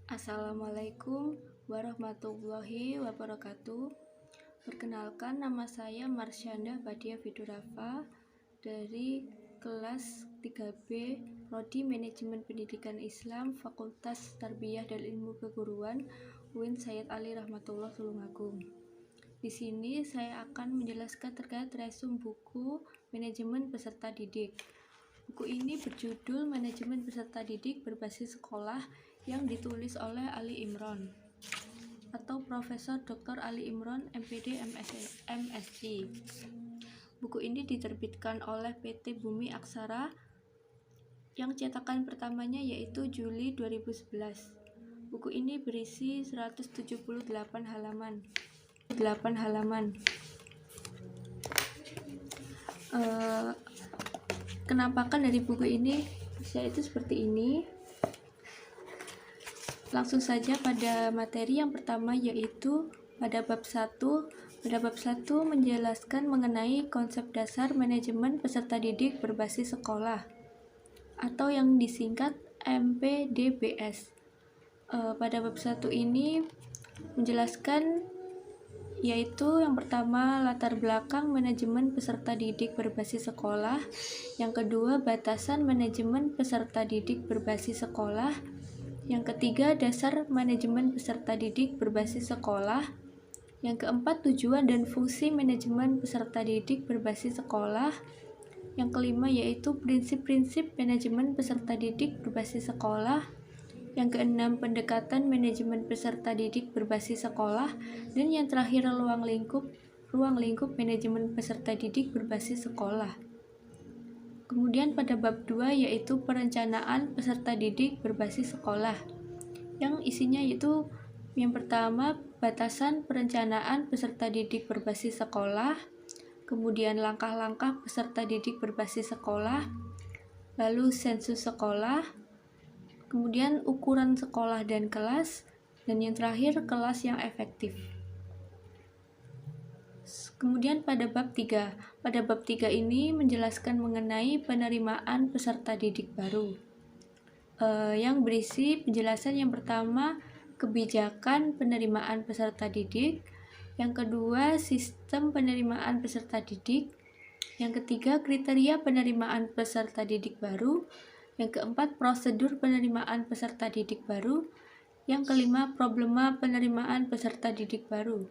Assalamualaikum warahmatullahi wabarakatuh. Perkenalkan, nama saya Marsyanda Badia Fidurafa dari kelas 3B Prodi Manajemen Pendidikan Islam Fakultas Tarbiyah dan Ilmu Keguruan UIN Sayyid Ali Rahmatullah Tulungagung. Di sini saya akan menjelaskan terkait resum buku Manajemen Peserta Didik. Buku ini berjudul Manajemen Peserta Didik Berbasis Sekolah yang ditulis oleh Ali Imron atau Profesor Dr. Ali Imron MPD MSc. Buku ini diterbitkan oleh PT Bumi Aksara yang cetakan pertamanya yaitu Juli 2011. Buku ini berisi 178 halaman. Kenampakan dari buku ini yaitu seperti ini. Langsung saja pada materi yang pertama, yaitu pada bab 1. Pada bab 1 menjelaskan mengenai konsep dasar manajemen peserta didik berbasis sekolah atau yang disingkat MPDBS. Pada bab 1 ini menjelaskan yaitu yang pertama latar belakang manajemen peserta didik berbasis sekolah, yang kedua batasan manajemen peserta didik berbasis sekolah, yang ketiga dasar manajemen peserta didik berbasis sekolah, yang keempat tujuan dan fungsi manajemen peserta didik berbasis sekolah, yang kelima yaitu prinsip-prinsip manajemen peserta didik berbasis sekolah, yang keenam pendekatan manajemen peserta didik berbasis sekolah, dan yang terakhir ruang lingkup manajemen peserta didik berbasis sekolah. Kemudian pada bab 2 yaitu perencanaan peserta didik berbasis sekolah, yang isinya yaitu yang pertama batasan perencanaan peserta didik berbasis sekolah, kemudian langkah-langkah peserta didik berbasis sekolah, lalu sensus sekolah, kemudian ukuran sekolah dan kelas, dan yang terakhir kelas yang efektif. Kemudian pada bab 3. Pada bab 3 ini menjelaskan mengenai penerimaan peserta didik baru. Yang berisi penjelasan yang pertama kebijakan penerimaan peserta didik, yang kedua sistem penerimaan peserta didik, yang ketiga kriteria penerimaan peserta didik baru, yang keempat prosedur penerimaan peserta didik baru, yang kelima problema penerimaan peserta didik baru.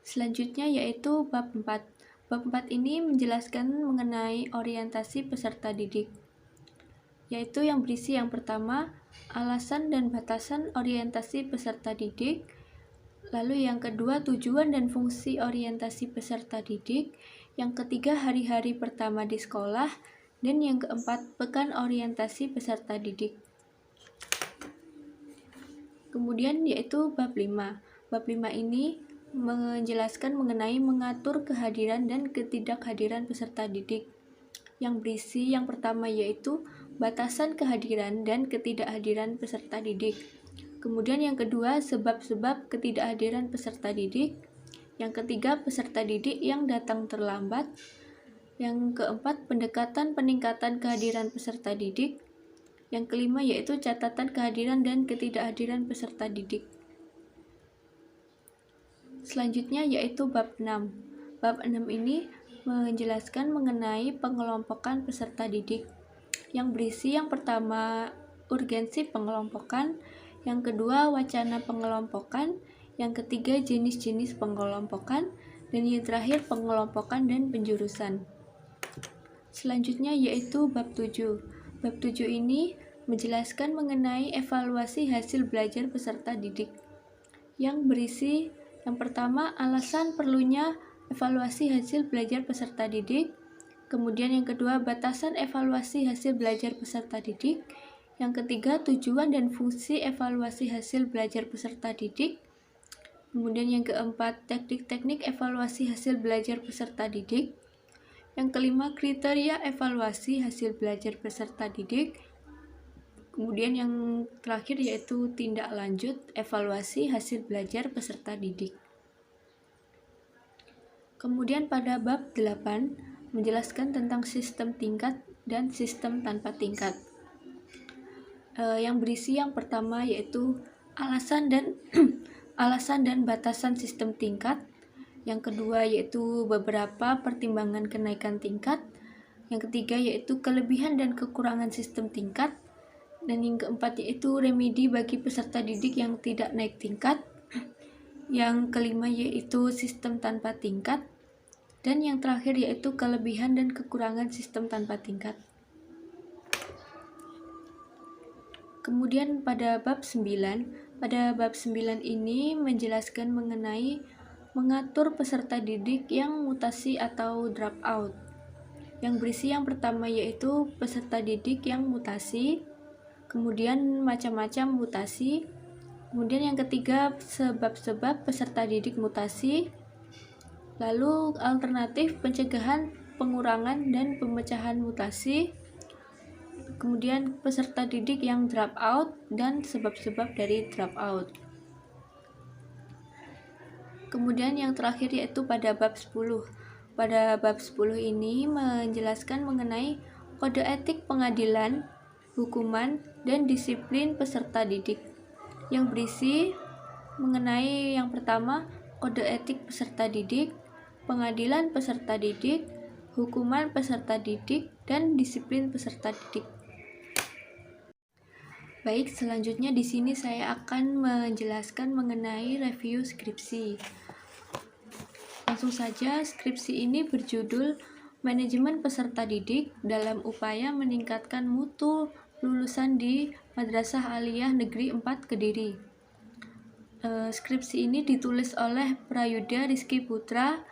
Selanjutnya yaitu bab 4. Bab 4 ini menjelaskan mengenai orientasi peserta didik, yaitu yang berisi yang pertama alasan dan batasan orientasi peserta didik, lalu yang kedua tujuan dan fungsi orientasi peserta didik, yang ketiga hari-hari pertama di sekolah, dan yang keempat pekan orientasi peserta didik. Kemudian yaitu bab 5. Bab 5 ini menjelaskan mengenai mengatur kehadiran dan ketidakhadiran peserta didik, yang berisi yang pertama yaitu batasan kehadiran dan ketidakhadiran peserta didik. Kemudian yang kedua sebab-sebab ketidakhadiran peserta didik, yang ketiga peserta didik yang datang terlambat, yang keempat pendekatan peningkatan kehadiran peserta didik, yang kelima yaitu catatan kehadiran dan ketidakhadiran peserta didik. Selanjutnya yaitu bab 6. Bab 6 ini menjelaskan mengenai pengelompokan peserta didik, yang berisi yang pertama urgensi pengelompokan, yang kedua wacana pengelompokan, yang ketiga jenis-jenis pengelompokan, dan yang terakhir pengelompokan dan penjurusan. Selanjutnya yaitu bab 7. Bab 7 ini menjelaskan mengenai evaluasi hasil belajar peserta didik, yang berisi yang pertama alasan perlunya evaluasi hasil belajar peserta didik, kemudian yang kedua batasan evaluasi hasil belajar peserta didik, yang ketiga tujuan dan fungsi evaluasi hasil belajar peserta didik, kemudian yang keempat teknik-teknik evaluasi hasil belajar peserta didik, yang kelima kriteria evaluasi hasil belajar peserta didik, kemudian yang terakhir yaitu tindak lanjut evaluasi hasil belajar peserta didik. Kemudian pada bab 8 menjelaskan tentang sistem tingkat dan sistem tanpa tingkat. yang berisi yang pertama yaitu alasan dan alasan dan batasan sistem tingkat. Yang kedua yaitu beberapa pertimbangan kenaikan tingkat. Yang ketiga yaitu kelebihan dan kekurangan sistem tingkat. Dan yang keempat yaitu remedi bagi peserta didik yang tidak naik tingkat. Yang kelima yaitu sistem tanpa tingkat. Dan yang terakhir yaitu kelebihan dan kekurangan sistem tanpa tingkat. Kemudian pada bab 9 ini menjelaskan mengenai mengatur peserta didik yang mutasi atau drop out. Yang berisi yang pertama yaitu peserta didik yang mutasi, kemudian macam-macam mutasi, kemudian yang ketiga sebab-sebab peserta didik mutasi, lalu alternatif pencegahan, pengurangan, dan pemecahan mutasi, kemudian peserta didik yang drop out dan sebab-sebab dari drop out. Kemudian yang terakhir yaitu pada bab 10. Pada bab 10 ini menjelaskan mengenai kode etik pengadilan, hukuman, dan disiplin peserta didik. Yang berisi mengenai yang pertama, kode etik peserta didik, pengadilan peserta didik, hukuman peserta didik, dan disiplin peserta didik. Baik, selanjutnya di sini saya akan menjelaskan mengenai review skripsi. Langsung saja, skripsi ini berjudul Manajemen Peserta Didik dalam Upaya Meningkatkan Mutu Lulusan di Madrasah Aliyah Negeri 4 Kediri. Skripsi ini ditulis oleh Prayudha Rizky Putra,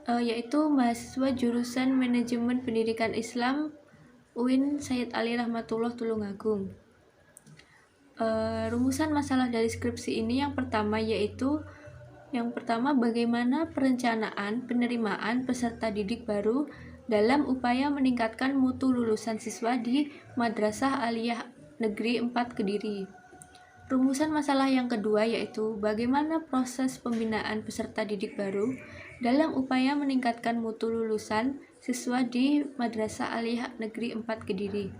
yaitu mahasiswa jurusan Manajemen Pendidikan Islam UIN Sayyid Ali Rahmatullah Tulungagung. Rumusan masalah dari skripsi ini yang pertama bagaimana perencanaan penerimaan peserta didik baru dalam upaya meningkatkan mutu lulusan siswa di Madrasah Aliyah Negeri 4 Kediri. Rumusan masalah yang kedua yaitu bagaimana proses pembinaan peserta didik baru dalam upaya meningkatkan mutu lulusan siswa di Madrasah Aliyah Negeri 4 Kediri.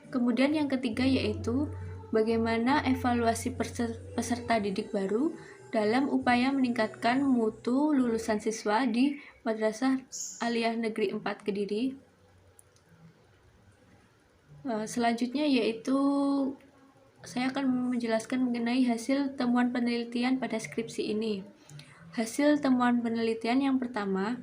Kemudian yang ketiga yaitu bagaimana evaluasi peserta didik baru dalam upaya meningkatkan mutu lulusan siswa di Madrasah Aliyah Negeri 4 Kediri. Selanjutnya yaitu saya akan menjelaskan mengenai hasil temuan penelitian pada skripsi ini. Hasil temuan penelitian yang pertama,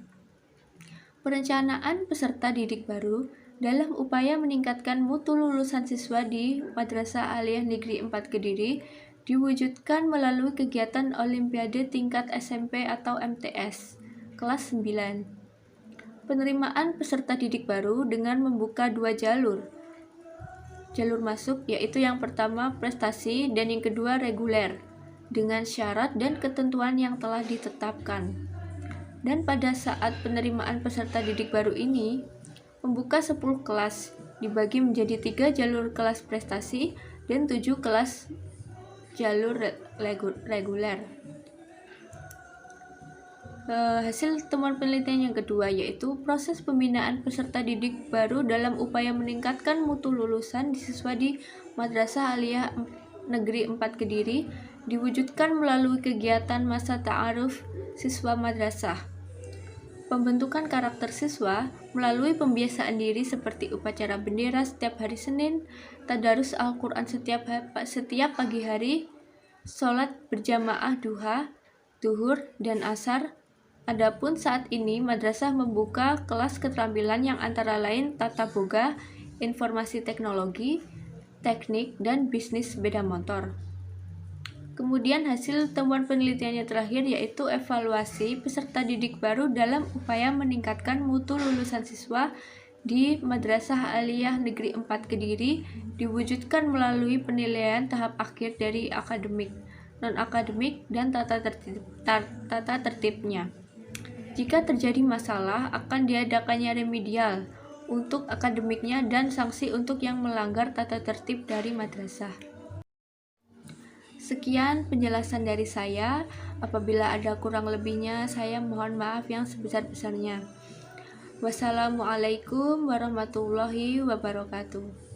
perencanaan peserta didik baru dalam upaya meningkatkan mutu lulusan siswa di Madrasah Aliyah Negeri 4 Kediri diwujudkan melalui kegiatan Olimpiade tingkat SMP atau MTS kelas 9. Penerimaan peserta didik baru dengan membuka dua jalur masuk, yaitu yang pertama prestasi dan yang kedua reguler, dengan syarat dan ketentuan yang telah ditetapkan. Dan pada saat penerimaan peserta didik baru ini membuka 10 kelas, dibagi menjadi 3 jalur kelas prestasi dan 7 kelas jalur reguler. Hasil temuan penelitian yang kedua yaitu proses pembinaan peserta didik baru dalam upaya meningkatkan mutu lulusan siswa di Madrasah Aliyah Negeri 4 Kediri diwujudkan melalui kegiatan masa ta'aruf siswa madrasah. Pembentukan karakter siswa melalui pembiasaan diri seperti upacara bendera setiap hari Senin, tadarus Al-Quran setiap pagi hari, sholat berjamaah duha, duhur, dan asar. Adapun saat ini madrasah membuka kelas keterampilan yang antara lain tata boga, informasi teknologi, teknik, dan bisnis sepeda motor. Kemudian hasil temuan penelitiannya terakhir yaitu evaluasi peserta didik baru dalam upaya meningkatkan mutu lulusan siswa di Madrasah Aliyah Negeri 4 Kediri diwujudkan melalui penilaian tahap akhir dari akademik, non-akademik, dan tata tertibnya. Jika terjadi masalah, akan diadakannya remedial untuk akademiknya dan sanksi untuk yang melanggar tata tertib dari madrasah. Sekian penjelasan dari saya. Apabila ada kurang lebihnya, saya mohon maaf yang sebesar-besarnya. Wassalamualaikum warahmatullahi wabarakatuh.